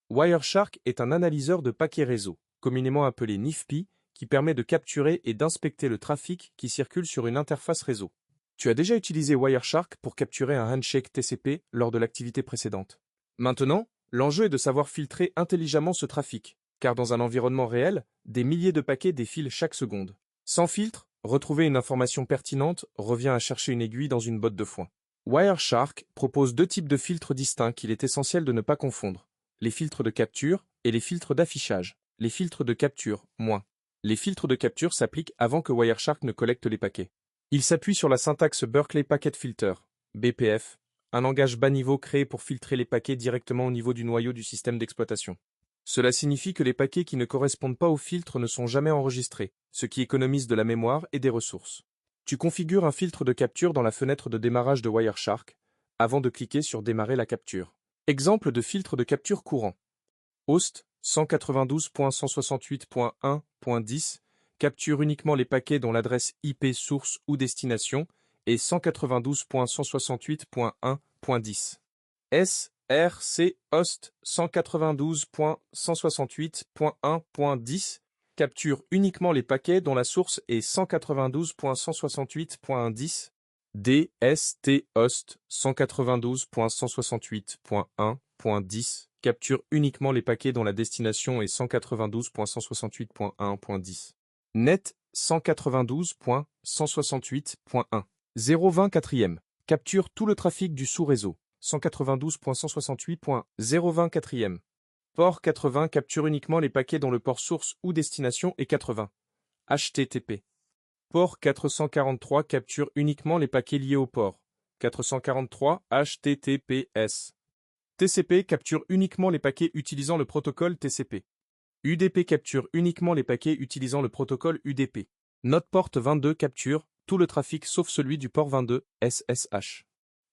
Wireshark est un analyseur de paquets réseau, communément appelé NIFP, qui permet de capturer et d'inspecter le trafic qui circule sur une interface réseau. Tu as déjà utilisé Wireshark pour capturer un handshake TCP lors de l'activité précédente. Maintenant, l'enjeu est de savoir filtrer intelligemment ce trafic, car dans un environnement réel, des milliers de paquets défilent chaque seconde. Sans filtre, retrouver une information pertinente revient à chercher une aiguille dans une botte de foin. Wireshark propose deux types de filtres distincts qu'il est essentiel de ne pas confondre. Les filtres de capture et les filtres d'affichage. Les filtres de capture, moins. Les filtres de capture s'appliquent avant que Wireshark ne collecte les paquets. Il s'appuie sur la syntaxe Berkeley Packet Filter, BPF, un langage bas niveau créé pour filtrer les paquets directement au niveau du noyau du système d'exploitation. Cela signifie que les paquets qui ne correspondent pas au filtre ne sont jamais enregistrés, ce qui économise de la mémoire et des ressources. Tu configures un filtre de capture dans la fenêtre de démarrage de Wireshark, avant de cliquer sur Démarrer la capture. Exemple de filtre de capture courant. Host 192.168.1.10 capture uniquement les paquets dont l'adresse IP source ou destination est 192.168.1.10. SRC host 192.168.1.10 capture uniquement les paquets dont la source est 192.168.1.10. DST host 192.168.1.10 capture uniquement les paquets dont la destination est 192.168.1.10. Net 192.168.1. 024e capture tout le trafic du sous-réseau. 192.168.024e. Port 80 capture uniquement les paquets dont le port source ou destination est 80. HTTP. Port 443 capture uniquement les paquets liés au port. 443 HTTPS. TCP capture uniquement les paquets utilisant le protocole TCP. UDP capture uniquement les paquets utilisant le protocole UDP. Notre porte 22 capture tout le trafic sauf celui du port 22 SSH.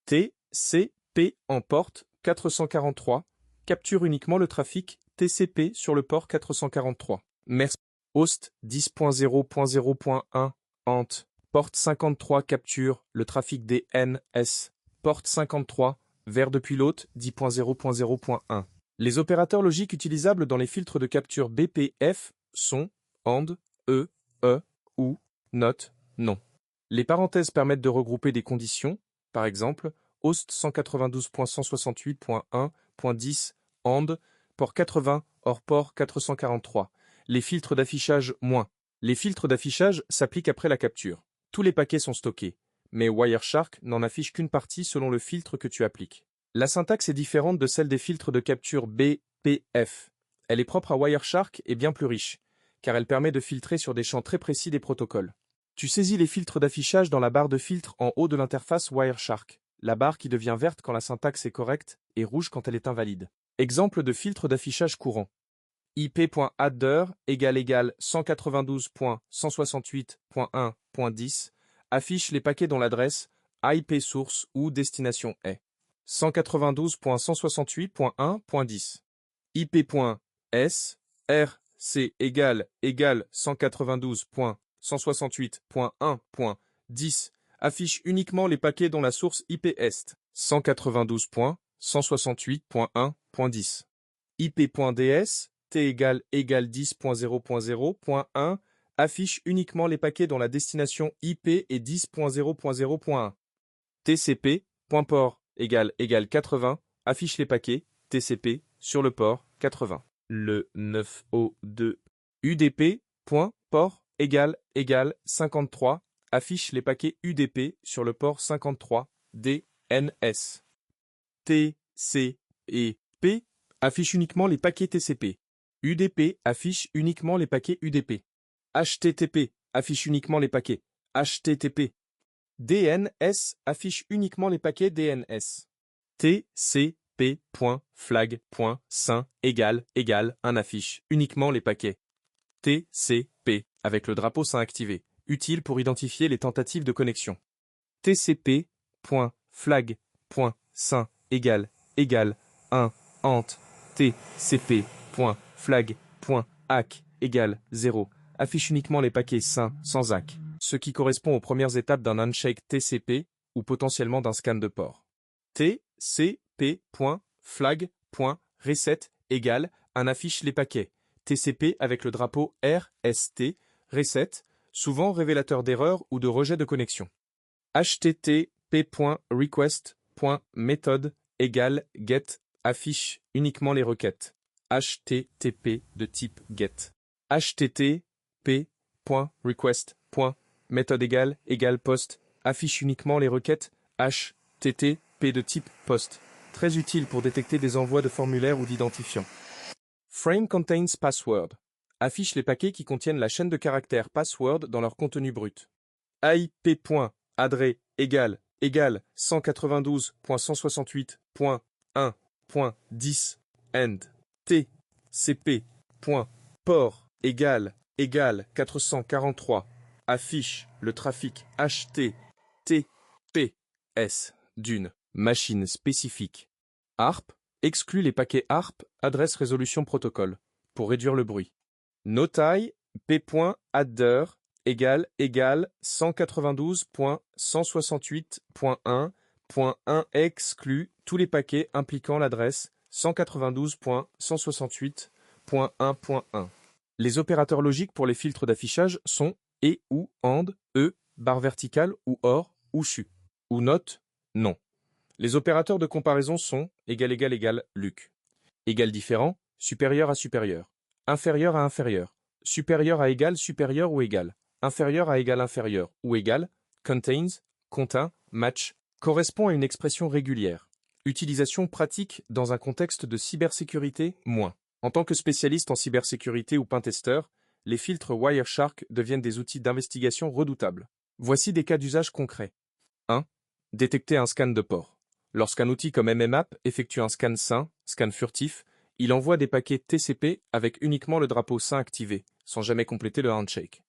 TCP en porte 443 capture uniquement le trafic TCP sur le port 443. Merci. Host 10.0.0.1 ant porte 53 capture le trafic DNS. Porte 53 vers depuis l'hôte 10.0.0.1. Les opérateurs logiques utilisables dans les filtres de capture BPF sont AND, E, OU, NOT, NON. Les parenthèses permettent de regrouper des conditions, par exemple, host 192.168.1.10 AND, port 80 hors port 443. Les filtres d'affichage moins. Les filtres d'affichage s'appliquent après la capture. Tous les paquets sont stockés, mais Wireshark n'en affiche qu'une partie selon le filtre que tu appliques. La syntaxe est différente de celle des filtres de capture BPF. Elle est propre à Wireshark et bien plus riche, car elle permet de filtrer sur des champs très précis des protocoles. Tu saisis les filtres d'affichage dans la barre de filtre en haut de l'interface Wireshark, la barre qui devient verte quand la syntaxe est correcte et rouge quand elle est invalide. Exemple de filtre d'affichage courant. IP.adder = 192.168.1.10 affiche les paquets dont l'adresse IP source ou destination est 192.168.1.10. IP.s rc = 192.168.1.10 affiche uniquement les paquets dont la source IP est 192.168.1.10. IP.ds t = 10.0.0.1 affiche uniquement les paquets dont la destination IP est 10.0.0.1. TCP.port = 80 affiche les paquets TCP sur le port 80. Le 902 UDP.port = 53 affiche les paquets UDP sur le port 53 DNS. TCP affiche uniquement les paquets TCP. UDP affiche uniquement les paquets UDP. HTTP affiche uniquement les paquets HTTP. DNS affiche uniquement les paquets DNS. TCP.flag.syn = un affiche uniquement les paquets TCP avec le drapeau SYN activé, utile pour identifier les tentatives de connexion. TCP.flag.syn = un ant TCP.flag.ACK = 0 affiche uniquement les paquets SYN sans ACK, ce qui correspond aux premières étapes d'un handshake TCP ou potentiellement d'un scan de port. TCP.flag.reset égale un affiche les paquets, TCP avec le drapeau RST, reset, souvent révélateur d'erreur ou de rejet de connexion. http://request.method égale get, affiche uniquement les requêtes. HTTP de type get. http://request.method égale post, affiche uniquement les requêtes. HTTP de type post. Très utile pour détecter des envois de formulaires ou d'identifiants. Frame contains password. Affiche les paquets qui contiennent la chaîne de caractères password dans leur contenu brut. AIP.adresse égale 192.168.1.10 end. TCP.port égale 443. Affiche le trafic HTTPS d'une machine spécifique. ARP exclut les paquets ARP adresse résolution protocole pour réduire le bruit. Notail p.adder égale 192.168.1.1 exclut tous les paquets impliquant l'adresse 192.168.1.1. Les opérateurs logiques pour les filtres d'affichage sont et ou and, barre verticale ou or ou chu, ou note, non. Les opérateurs de comparaison sont luc. Égal différent, supérieur à supérieur, inférieur à inférieur, supérieur à égal supérieur ou égal, inférieur à égal inférieur ou égal, contains, contient, match, correspond à une expression régulière. Utilisation pratique dans un contexte de cybersécurité, moins. En tant que spécialiste en cybersécurité ou pentester, les filtres Wireshark deviennent des outils d'investigation redoutables. Voici des cas d'usage concrets. 1. Détecter un scan de port. Lorsqu'un outil comme MMApp effectue un scan SYN, scan furtif, il envoie des paquets TCP avec uniquement le drapeau SYN activé, sans jamais compléter le handshake.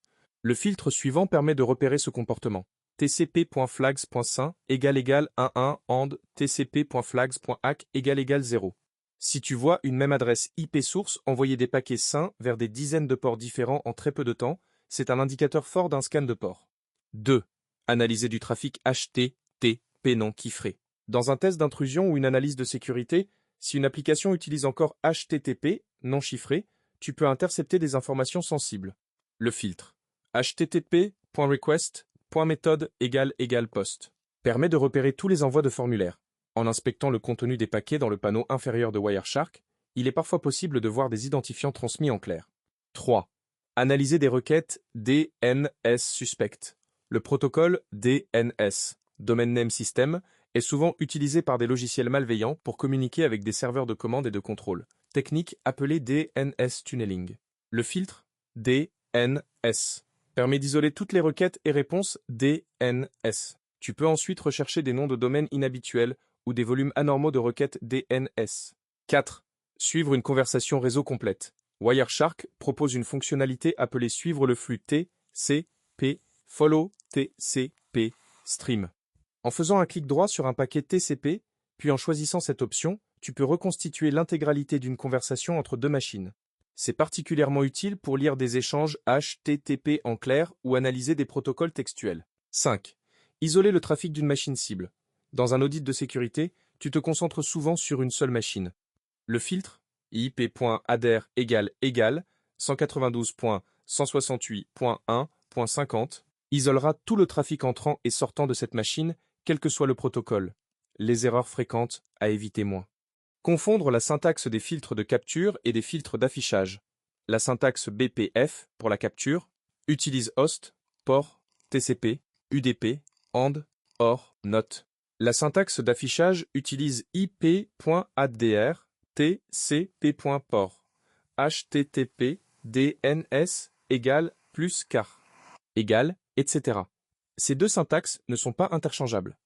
Le filtre suivant permet de repérer ce comportement. tcp.flags.syn égale 11 and tcp.flags.hack égale 0. Si tu vois une même adresse IP source envoyer des paquets SYN vers des dizaines de ports différents en très peu de temps, c'est un indicateur fort d'un scan de port. 2. Analyser du trafic HTTP non chiffré. Dans un test d'intrusion ou une analyse de sécurité, si une application utilise encore HTTP non chiffré, tu peux intercepter des informations sensibles. Le filtre http://request.method égale post permet de repérer tous les envois de formulaires. En inspectant le contenu des paquets dans le panneau inférieur de Wireshark, il est parfois possible de voir des identifiants transmis en clair. 3. Analyser des requêtes DNS suspectes. Le protocole DNS, Domain Name System, est souvent utilisé par des logiciels malveillants pour communiquer avec des serveurs de commande et de contrôle, technique appelée DNS tunneling. Le filtre DNS permet d'isoler toutes les requêtes et réponses DNS. Tu peux ensuite rechercher des noms de domaine inhabituels ou des volumes anormaux de requêtes DNS. 4. Suivre une conversation réseau complète. Wireshark propose une fonctionnalité appelée suivre le flux TCP, follow TCP, stream. En faisant un clic droit sur un paquet TCP, puis en choisissant cette option, tu peux reconstituer l'intégralité d'une conversation entre deux machines. C'est particulièrement utile pour lire des échanges HTTP en clair ou analyser des protocoles textuels. 5. Isoler le trafic d'une machine cible. Dans un audit de sécurité, tu te concentres souvent sur une seule machine. Le filtre IP.adder égale 192.168.1.50 isolera tout le trafic entrant et sortant de cette machine, quel que soit le protocole. Les erreurs fréquentes à éviter moins. Confondre la syntaxe des filtres de capture et des filtres d'affichage. La syntaxe BPF pour la capture utilise host, port, TCP, UDP, AND, OR, NOT. La syntaxe d'affichage utilise IP.adr, TCP.port, HTTP, DNS égale plus car, égale, etc. Ces deux syntaxes ne sont pas interchangeables.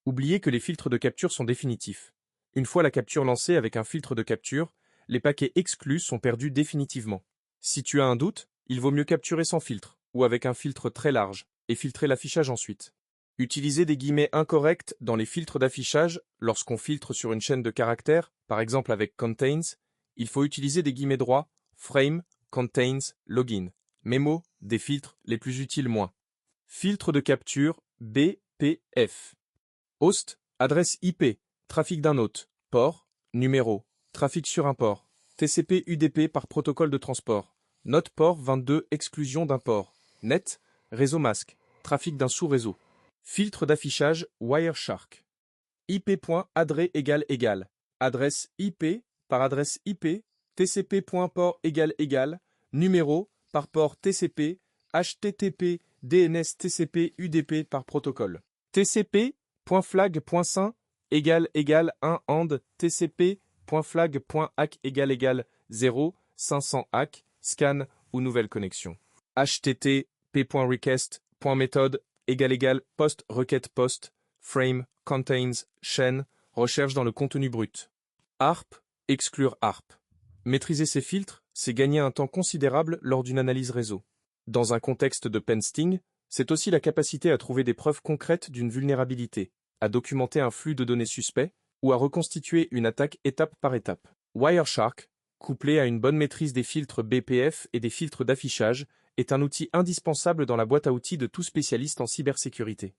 Oubliez que les filtres de capture sont définitifs. Une fois la capture lancée avec un filtre de capture, les paquets exclus sont perdus définitivement. Si tu as un doute, il vaut mieux capturer sans filtre, ou avec un filtre très large, et filtrer l'affichage ensuite. Utiliser des guillemets incorrects dans les filtres d'affichage lorsqu'on filtre sur une chaîne de caractères, par exemple avec contains, il faut utiliser des guillemets droits, frame, contains, login. Mémo, des filtres les plus utiles moins. Filtre de capture BPF. Host, adresse IP, trafic d'un hôte, port, numéro, trafic sur un port. TCP UDP par protocole de transport. Note port 22 exclusion d'un port. Net, réseau masque, trafic d'un sous-réseau. Filtre d'affichage Wireshark. IP.adresse == adresse IP par adresse IP, TCP.port == numéro par port TCP, HTTP, DNS TCP UDP par protocole. TCP.flag.syn == 1 and TCP.flag.ac == 0 500 ACK, scan ou nouvelle connexion. http.request.method == post requête post, frame, contains, chaîne, recherche dans le contenu brut. ARP, exclure ARP. Maîtriser ces filtres, c'est gagner un temps considérable lors d'une analyse réseau. Dans un contexte de pensting, c'est aussi la capacité à trouver des preuves concrètes d'une vulnérabilité, à documenter un flux de données suspect ou à reconstituer une attaque étape par étape. Wireshark, couplé à une bonne maîtrise des filtres BPF et des filtres d'affichage, est un outil indispensable dans la boîte à outils de tout spécialiste en cybersécurité.